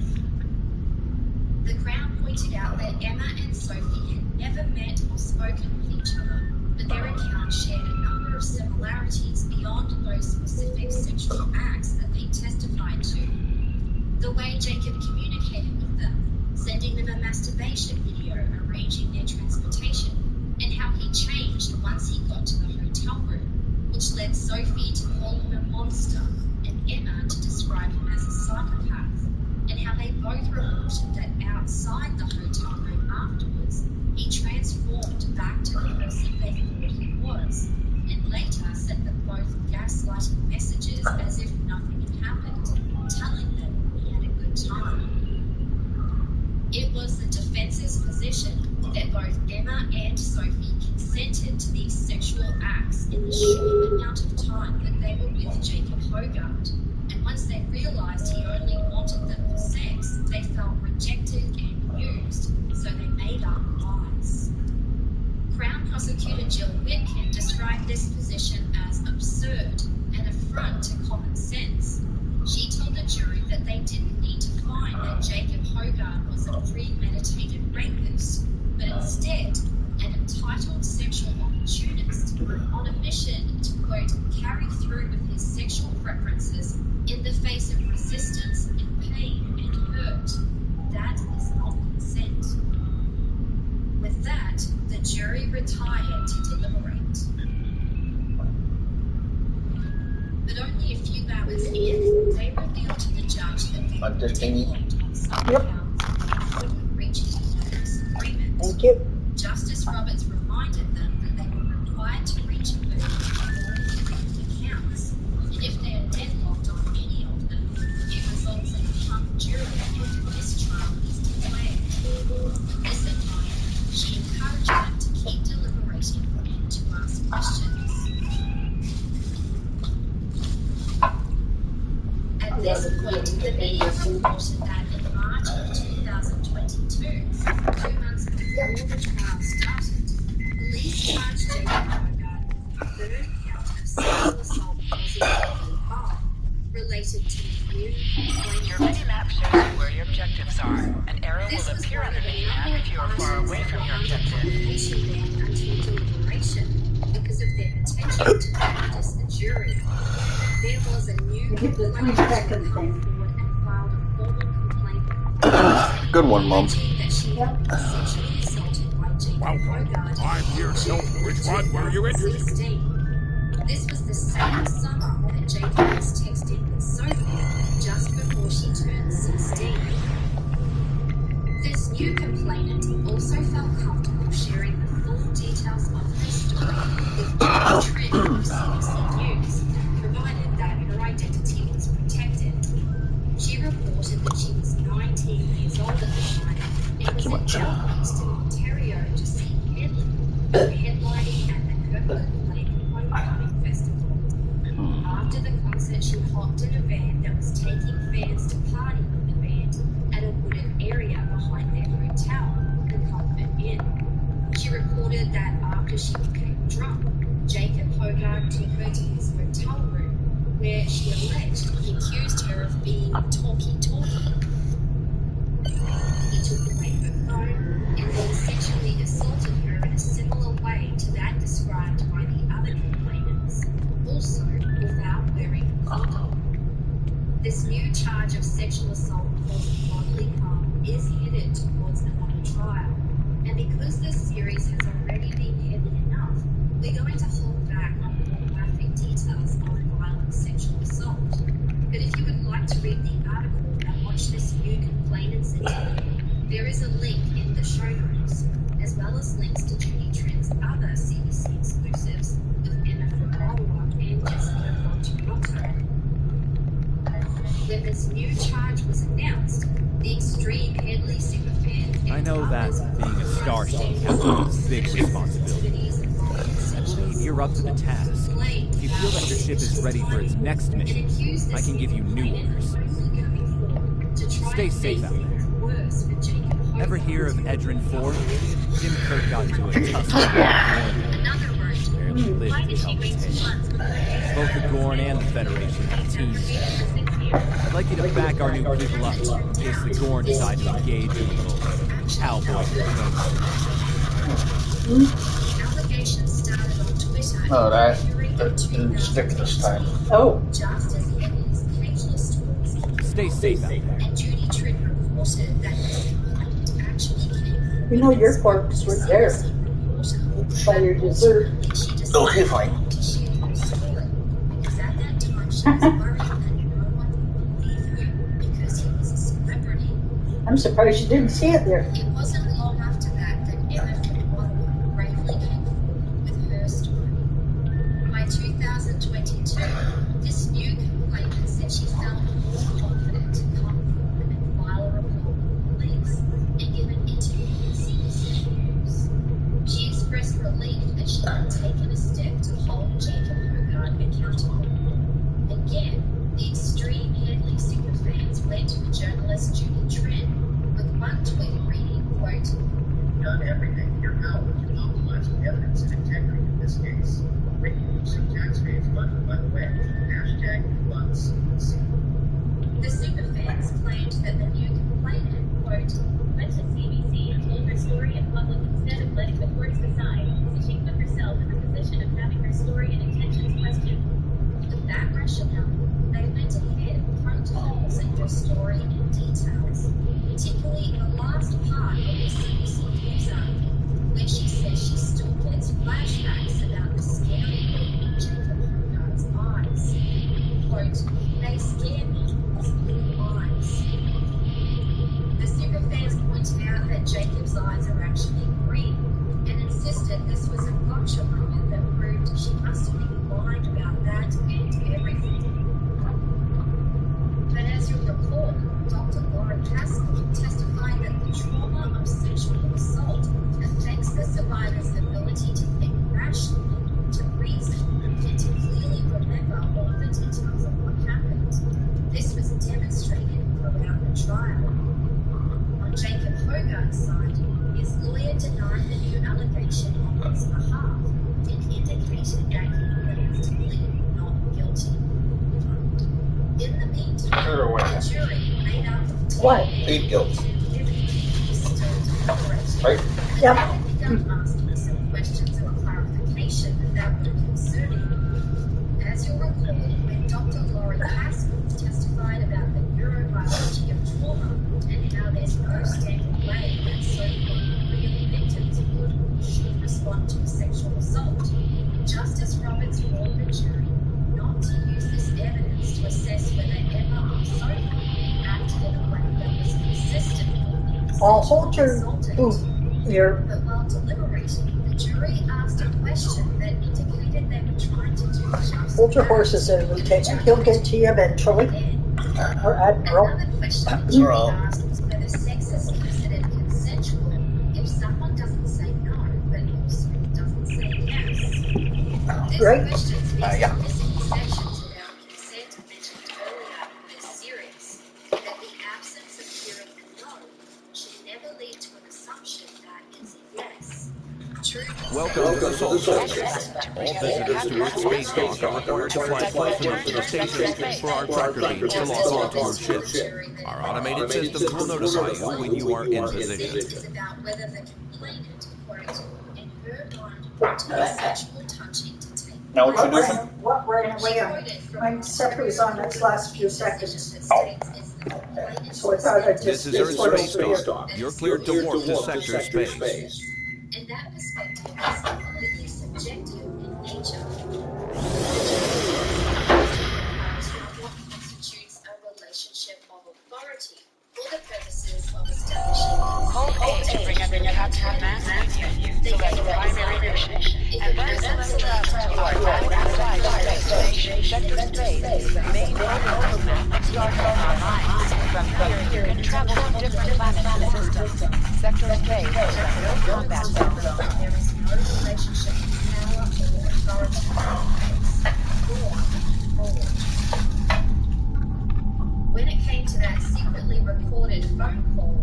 The Crown pointed out that Emma and Sophie had never met or spoken with each other, but their accounts shared a number of similarities beyond those specific sexual acts that they testified to. The way Jacob communicated with them, sending them a masturbation video, arranging their transportation, and how he changed once he got to the hotel room, which led Sophie to call him a monster and Emma to describe him as a psychopath, and how they both reported that outside the hotel room afterwards, he transformed back to the person they thought he was, and later sent them both gaslighting messages as if nothing had happened, telling them he had a good time. It was the defense's position that both Emma and Sophie consented to these sexual acts in the short amount of time that they were with Jacob Hogarth, and once they realized he only wanted them for sex, they felt rejected and used, so they made up lies. Crown Prosecutor Jill Whitkin described this position as absurd, an affront to common sense. She told the jury that they didn't need to find that Jacob Hogarth was a premeditated rapist, but instead an entitled sexual opportunist on a mission to, quote, carry through with his sexual preferences in the face of resistance and pain and hurt. That is not consent. With that, the jury retired to deliberate. But only a few hours in, they revealed to the judge that they I'm just thinking. couldn't reach a unanimous agreement. Thank you. Justice Roberts reminded them that they were required to reach a verdict on all three counts, and if they are deadlocked on any of them, it results in a hung jury and a mistrial is declared. This in mind, she encouraged them to keep deliberating and to ask questions. At this point, the media reported that in March of 2022, 2 months before the trial started, police charged Jacob Hogarth with a third count of sexual assault causing bodily harm related to a new Your mini-map shows you where your objectives are. An arrow will appear on the mini-map if you are far away from your objective. Until deliberation because of their attempting to practice the jury. There was a new complaint to the court and filed a formal complaint Good one, Mom. that she had been sexually assaulted by Jacob Hogarth. I'm here to help. Which one were you interested in? This was the same summer that Jacob was texting with Sophie just before she turned 16. This new complainant also felt comfortable sharing the full details of her story with Judy Trent of CBC News, provided that her identity was protected. She reported that she was 19 years old at the time and was in Belfast in Ontario to see Headley, headlining at the Kirkland Lake Homecoming Festival. After the concert, she hopped in a van that was taking fans to party with the band at a wooded area behind their hotel, the Comfort Inn. She reported that after she became drunk, Jacob Hogarth took her to his hotel room, where she alleged he accused her of being talky-talky. He took away her phone and then sexually assaulted her in a similar way to that described by the other complainants, also without wearing a condom. This new charge of sexual assault causing bodily harm is headed towards another trial, and because this series has already been heavy enough, we're going to hold back on the more graphic details of violent sexual assault. But if you would like to read the article and watch this new complainant's interview, there is a link in the show notes, as well as links to Judy Trent's other CBC exclusives with Emma from Ottawa and Jessica from Toronto. When this new charge was announced, the extreme Headley superfan... I know that being a Starship captain is a big responsibility. I believe you're up to the task. If you feel that your ship is ready for its next mission, I can give you new orders. Stay safe out there. Ever hear of Edrin 4? Jim Kirk got into a tough fight. Barely lived to tell the tale. Both the Gorn and the Federation have teams. I'd like you to back our new people up in case the Gorn decide to engage in a little cowboy Oh, that didn't stick this time. Oh. Stay safe out there. You know your corpse was there by your dessert. Okay, fine. I'm surprised you didn't see it there. It wasn't long after that Emma from Ottawa bravely came forward with her story. By 2022, this new complainant said she felt more confident to come forward and file a report with police and give an interview with CBC News. She expressed relief that she had taken a step to hold Jacob Hogarth accountable. Again, the extreme Headley superfans went to journalist Judy Trent with one tweet reading, quote, "Done everything in your power to compromise the evidence and integrity in this case. Making use of taxpayers' money, by the way. #funds." The superfans claimed that the new complainant, quote, went to CBC and told her story in public instead of letting the courts decide, so she put herself in the position of having her story and intentions questioned. With that rationale, they went ahead and poked holes in her story and details, particularly in the last part of the CBC News article, where she says she still gets flashbacks about the scary look in Jacob Hogarth's eyes. Quote, "They scare me, his blue eyes." The superfans pointed out that Jacob's eyes are actually green, and insisted this was a gotcha moment that proved she must have been blind about that and everything. But as you'll recall, Dr. Laura Caskell testified that the trauma of sexual assault affects the survivor's ability to think rationally, to reason, and to clearly remember all the details of what happened. This was demonstrated throughout the trial. On Jacob Hogarth's side, his lawyer denied the new allegation on his behalf and indicated that he plans to plead not guilty. In the meantime, the jury made up of 10 Plead guilty. Right? Yep. They began asking some questions or clarification that were concerning province warned the jury not to use this evidence to assess whether Emma or Sophie acted in a way that was consistent with the I'll hold your assaulted. here. But while deliberating, the jury asked a question that indicated they were trying to do just Hold your that. horses there, Lieutenant. He'll get to you eventually. Or Admiral. Another question the jury asked was whether sex is considered consensual if someone doesn't say no, but also doesn't say yes. This Right. question fits the missing sections about consent mentioned earlier in this series, that the absence of hearing a no should never lead to an assumption that it's a yes. Welcome to the Soul Station. All visitors to Earth Space Dock are required to fly close enough to the station for our tracker beams to lock onto your ship. Our automated systems will notify you when you are in position. Is about whether the complainant, quote, in her mind wanted sexual touching to take Now what you doing? What ran away? My scepter was on its last few seconds. So I thought I'd just... This is Earth Space Dock. You're cleared to warp to Sector Space. And that perspective is completely subjective in nature. What constitutes a relationship of authority for the purposes of establishing Hold A to bring up your captured man with you. Select primary mission. And then select up toward outside destination Sector Space, main overworld map of Starfleet Online. From here, you can travel to different planets and systems. Sector Space is a no combat zone. There is no relationship of power or authority except forward. When it came to that secretly recorded phone call,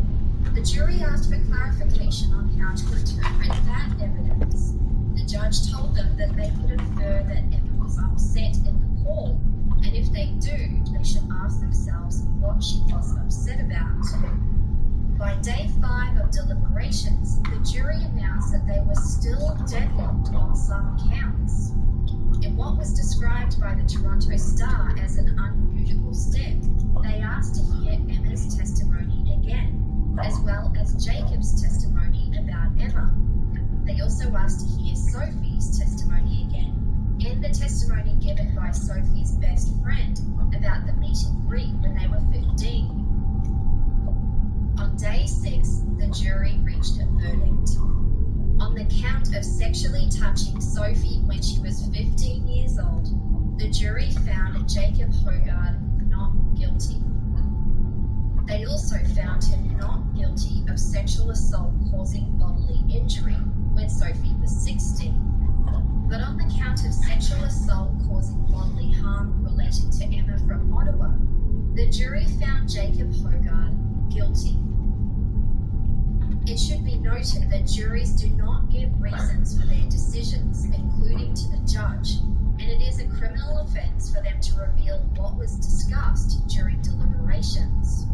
the jury asked for clarification on how to interpret that evidence. The judge told them that they could infer that Emma was upset in the call, and if they do, they should ask themselves what she was upset about. By day 5 of deliberations, the jury announced that they were still deadlocked on some counts. In what was described by the Toronto Star as an unusual step, they asked to hear Emma's testimony again, as well as Jacob's testimony about Emma. They also asked to hear Sophie's testimony again, and the testimony given by Sophie's best friend about the meet and greet when they were 15. On day 6, the jury reached a verdict. On the count of sexually touching Sophie when she was 15 years old, the jury found Jacob Hogarth not guilty. They also found him not guilty of sexual assault causing bodily injury when Sophie was 16. But on the count of sexual assault causing bodily harm related to Emma from Ottawa, the jury found Jacob Hogarth guilty. It should be noted that juries do not give reasons for their decisions, including to the judge, and it is a criminal offence for them to reveal what was discussed during deliberations.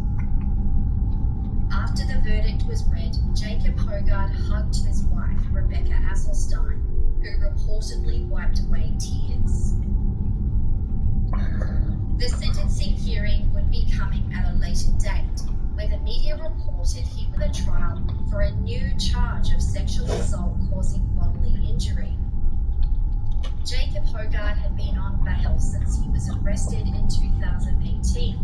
After the verdict was read, Jacob Hogarth hugged his wife, Rebecca Asselstein, who reportedly wiped away tears. The sentencing hearing would be coming at a later date, where the media reported he was a trial for a new charge of sexual assault causing bodily injury. Jacob Hogarth had been on bail since he was arrested in 2018,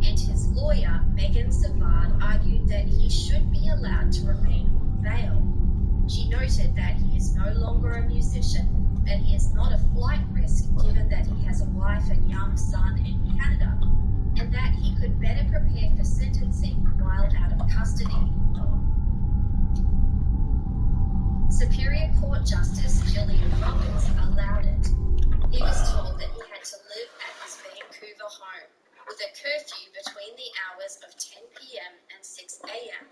and his lawyer, Megan Savard, argued that he should be allowed to remain on bail. She noted that he is no longer a musician, that he is not a flight risk given that he has a wife and young son in Canada, and that he could better prepare for sentencing while out of custody. Superior Court Justice Gillian Roberts allowed it. He was told that he had to live at his Vancouver home, with a curfew between the hours of 10 p.m. and 6 a.m.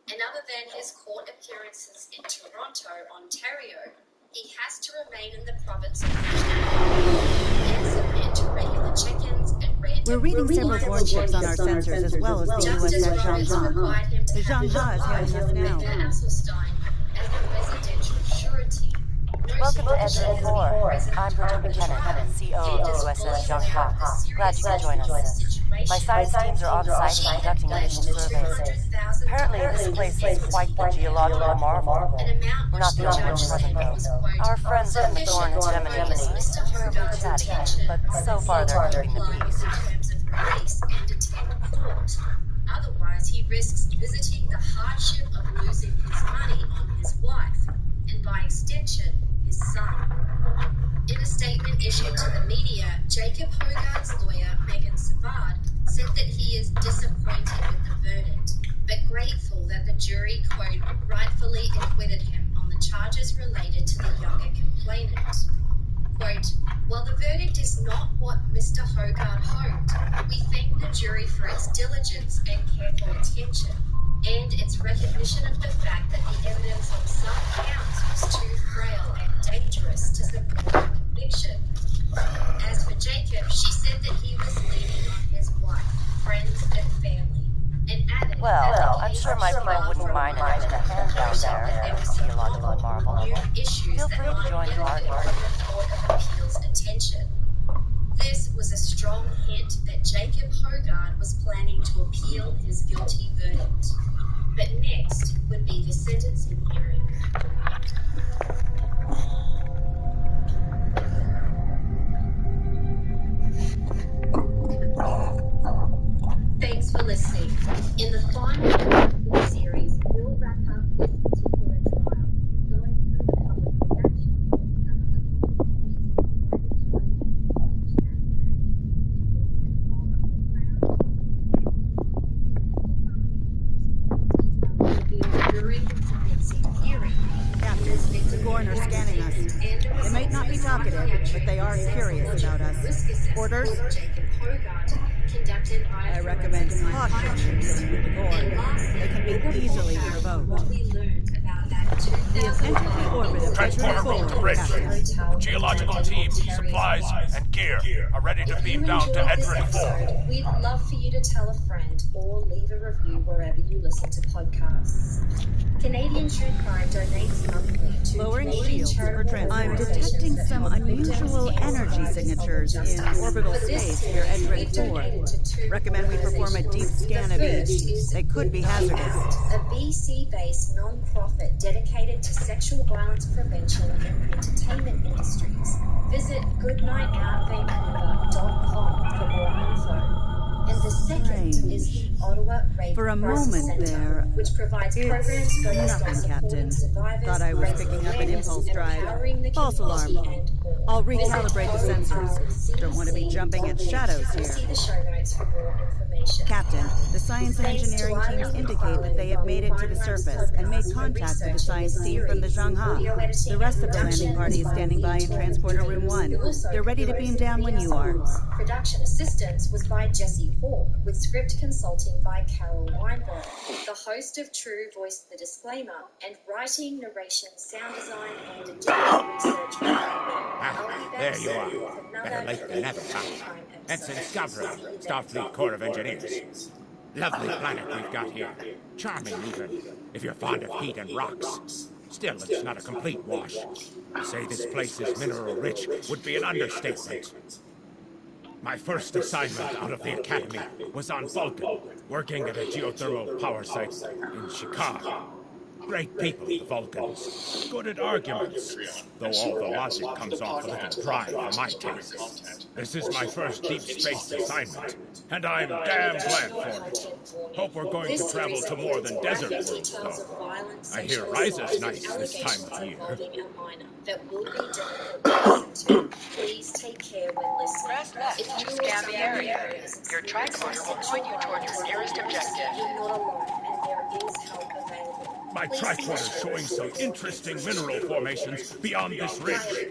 And other than his court appearances in Toronto, Ontario, he has to remain in the province of and submit to regular check-ins and random... We're reading several born chips on our sensors as well as the USS Zhangha. The Zhangha is hailing us now. Asselstein as the residential surety. Welcome to Edge 4. I'm Bridget Lieutenant, CO of the USS Zhangha. Glad you could join us. My science teams are on site conducting initial surveys. Apparently, this place is quite the geological marvel. We're not the only ones present, though. Our friends from the Thorn hegemony aren't terribly chatty, but so far they're keeping the peace. Otherwise, he risks visiting the hardship of losing his money on his wife, and by extension, his son. In a statement issued to the media, Jacob Hogarth's lawyer, Megan Savard, said that he is disappointed with the verdict, but grateful that the jury, quote, rightfully acquitted him on the charges related to the younger complainant. Quote, while the verdict is not what Mr. Hogarth hoped, we thank the jury for its diligence and careful attention, and its recognition of the fact that the evidence on some counts was too frail and dangerous to support a conviction. As for Jacob, she said that he was leaning on his wife, friends, and family, and added Well, I'm sure my people wouldn't mind a hand down there in this geological marvel. Feel free to join the party. Attention. This was a strong hint that Jacob Hogarth was planning to appeal his guilty verdict. But next would be the sentencing hearing. Thanks for listening. In the final part of the series, we'll wrap up this particular trial, going through the public reaction, some of the during the sentencing hearing. Captain, the coroner's scanning us. They might not be talkative, but they are curious about us. Orders? I recommend caution when dealing with the board. They can be easily provoked. We have entered the orbit of Transporter room to bridge. Geological team, supplies, and gear are ready to beam down to Edred 4. We'd love for you to tell a friend or leave a review wherever you listen to podcasts. Canadian True Crime donates monthly to Lowering shields for transport. I'm detecting some unusual energy signatures in orbital space near Edred 4. Recommend we perform a deep scan of each. They could be hazardous. A BC-based non-profit dedicated to sexual violence prevention and entertainment industries. Visit goodnightoutvancouver.com for more info. And the second is the Ottawa Rape For a Crisis moment Centre, there, which provides programs it's focused on nothing, Captain. supporting survivors, Thought I was raising picking up an awareness, impulse drive. empowering the False alarm. community, and more. I'll recalibrate the sensors. Don't want to be jumping at shadows here. See the show notes for more information. Captain, the science and engineering teams indicate that they have made it to the surface and made contact with the science team from the Zhangha. The rest of the landing party is standing by in Transporter Room 1. They're ready to beam down when you are. Production assistance was by Jesse Hawk, with script consulting by Carol Weinberg. The host of True voiced the disclaimer, and writing, narration, sound design, and additional research by There you are. Better late than never, huh? Ensign Scavra, Starfleet Corps of Engineers. Lovely planet we've got here. Charming, even, if you're fond of heat and rocks. Still, it's not a complete wash. To say this place is mineral-rich would be an understatement. My first assignment out of the Academy was on Vulcan, working at a geothermal power site in Chicago. Great people, the Vulcans. Good at arguments, though all the logic comes off a little dry for my taste. This is my first deep space assignment, and I'm damn glad for it. Hope we're going to travel to more than desert worlds, though. I hear Riza's nice this time of year. Please take care when listening. Press left to scan the area. Your tricorder will point you toward your nearest objective. You're not alone, and there is help available. My tricorder showing some interesting mineral formations beyond this ridge.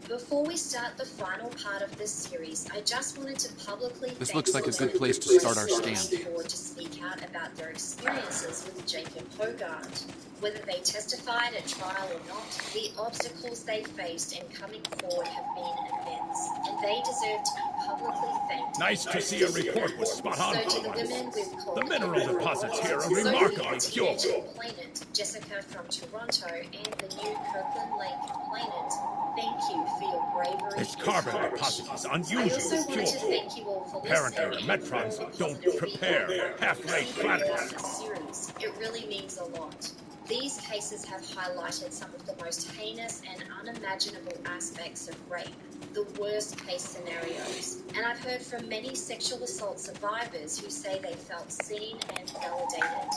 Before we start the final part of this series, I just wanted to publicly This looks like a good place to start our scan. To speak out about their experiences with Jacob Hogarth. Whether they testified at trial or not, the obstacles they faced in coming forward have been immense, and they deserve to be publicly thanked Nice to see a report was spot on so for to the once. women we've called The mineral deposits here are Sophie remarkably at pure. Teenage Complainant, Jessica from Toronto, and the new Kirkland Lake Complainant, thank you for your bravery. This carbon deposit is I unusually also pure. want to thank you all for Apparently, listening the and for all Metrons the don't positive prepare feedback I've half-baked received throughout planets. this series. It really means a lot. These cases have highlighted some of the most heinous and unimaginable aspects of rape, the worst case scenarios. And I've heard from many sexual assault survivors who say they felt seen and validated.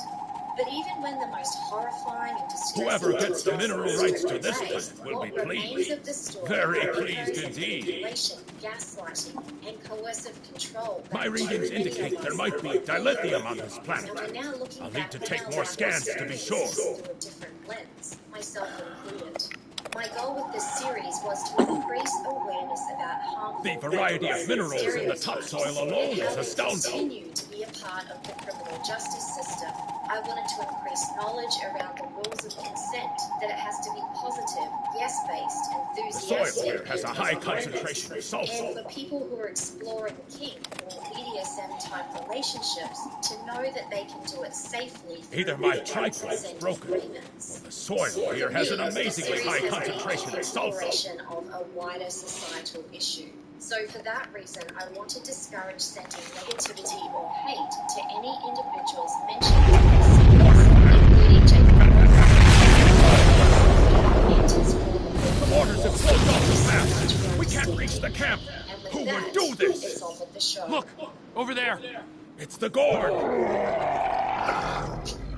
But even when the most horrifying and distressing Whoever gets the details mineral are rights to stripped this away, planet will be what remains pleased. of the story Very are pleased echoes of indeed. manipulation, gaslighting, and coercive control. My readings indicate there might be dilithium on this planet. And we're now looking I'll back need to on take our more life scans to be sure. through a different lens, myself included. My goal with this series was to increase awareness about harmful The variety of minerals in the topsoil alone is astounding. Continue to be a part of the criminal justice system. I wanted to increase knowledge around the rules of consent, that it has to be positive, yes-based, enthusiastic. The soil here has a high concentration of sulfur. And for people who are exploring kink or BDSM-type relationships, to know that they can do it safely. Either my tripod is broken, or the soil here has an amazingly high concentration of sulfur. Of a wider societal issue. So for that reason, I want to discourage sending negativity or hate to any individuals mentioned in this series, including Jacob The waters have closed off the map. We can't reach the camp. Who would do this? Look, over there. It's the Gorn.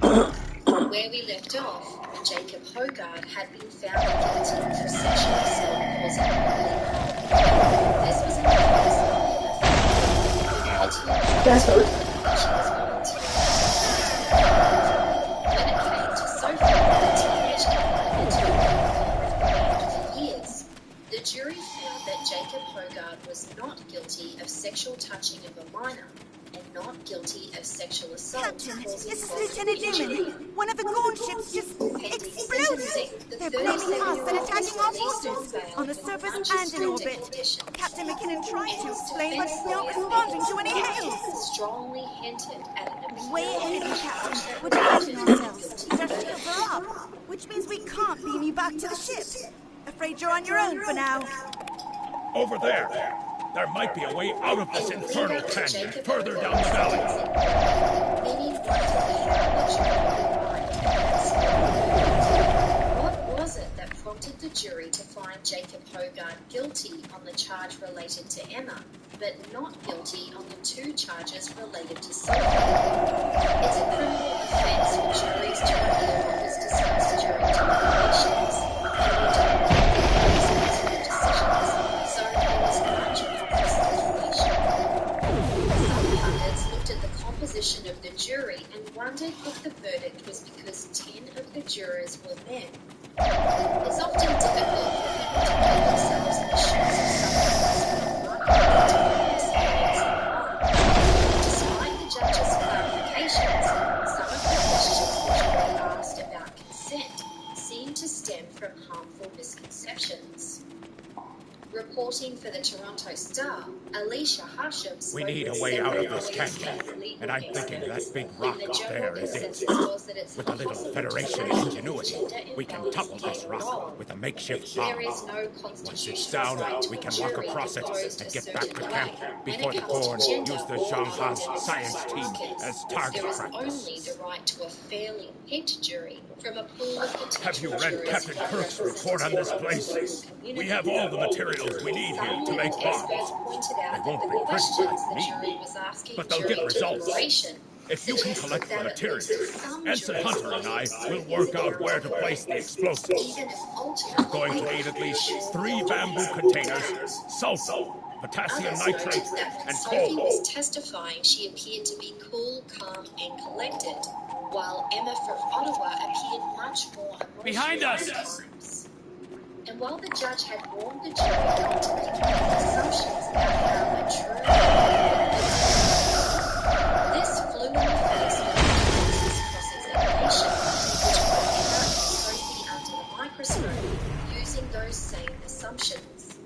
Where we left off, Jacob Hogarth had been found guilty for sexual assault causing bodily harm. This was in the case of That's her. When it came to Sophie, the teenage complainant who had been for years, the jury found that Jacob Hogarth was not guilty of sexual touching of a minor and not guilty of sexual assault. Captain, this is Lieutenant Newman. One of the Gorn ships just exploded. They're blaming us and attacking our forces on the surface and in orbit. Captain McKinnon tried to explain, but he's not responding to any hails. Strongly hinted at an Way ahead of you, Captain. We're defending ourselves, but our shields are up, which means we can't beam you back to the ship. Afraid you're on your own for now. Over there. There might be a way out of this infernal canyon further down the valley. What was it that prompted the jury to find Jacob Hogarth guilty on the charge related to Emma, but not guilty on the two charges related to Sophie? It's a criminal offence for juries to review what was discussed during deliberations, and we don't make the decisions, so there was much office speculation. Some pundits looked at the composition of the jury and wondered if the verdict was because 10 of the jurors were men. It's often difficult for people to put themselves in the shoes of someone else and not able to experience it. Despite the judge's clarifications, some of the questions the jury asked about consent seemed to stem from harmful misconceptions. Reporting for the Toronto Star, Alicia Hashem spoke. We need a way out of this canyon, and I'm thinking that big rock up there is it. With a little Federation ingenuity, we can topple this rock with a makeshift bomb. Once it's down, we can walk across it and get back to camp before the Gorn use the Zhangha's science team as target practice. Only the right to a fairly picked jury from a pool of potential Have you read Captain Kirk's report on this place? We have all the materials we need here to make bombs. They won't be printed like me, but they'll get results. If you can collect the materials, Ensign Hunter and I will work out where to place the explosives. We're going to need at least 3 bamboo containers, sulfur, potassium nitrate, and Sophie coal. was testifying she appeared to be cool, calm, and collected, while Emma from Ottawa appeared much more emotional. Behind us! at times. And while the judge had warned the jury not to make any assumptions about how mature this flew in the face of the cross-examination, which put Emma and Sophie under the microscope, using those same assumptions.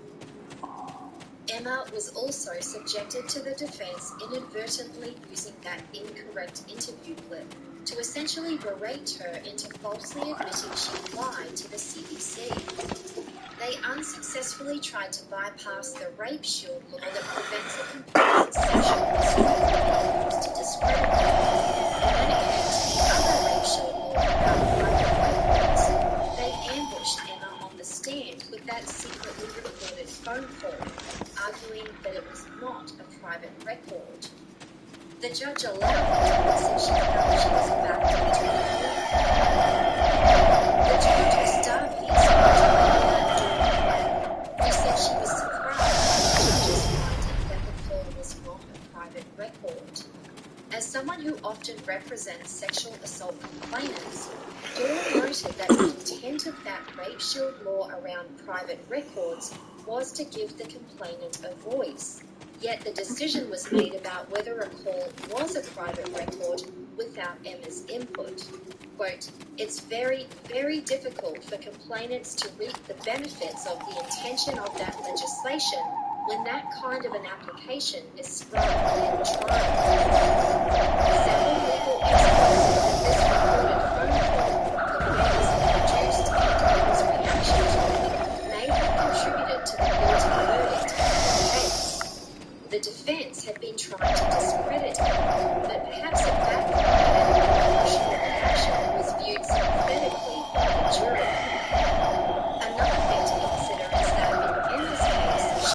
Emma was was also subjected to the defense inadvertently using that incorrect interview clip to essentially berate her into falsely admitting she lied to the CBC. They unsuccessfully tried to bypass the rape shield law that prevents a complainant's sexual history from being used to discredit her. And when it came to the other rape shield law about private records, they ambushed Emma on the stand with that secretly recorded phone call, arguing that it was not a private record. The judge allowed it since she felt she was backed into a corner. The TOS Starfleet who said she was surprised by the judge's finding that the call was not a private record. As someone who often represents sexual assault complainants, Dawn noted that the intent of that rape shield law around private records was to give the complainant a voice. Yet the decision was made about whether a call was a private record without Emma's input. Quote, "It's very, very difficult for complainants to reap the benefits of the intention of that legislation when that kind of an application is sprung ahead of trial." Several legal experts said that this recorded phone call, the way it was introduced and Emma's reaction to it, may have contributed to the guilty verdict in the case. The defense had been trying to discredit Emma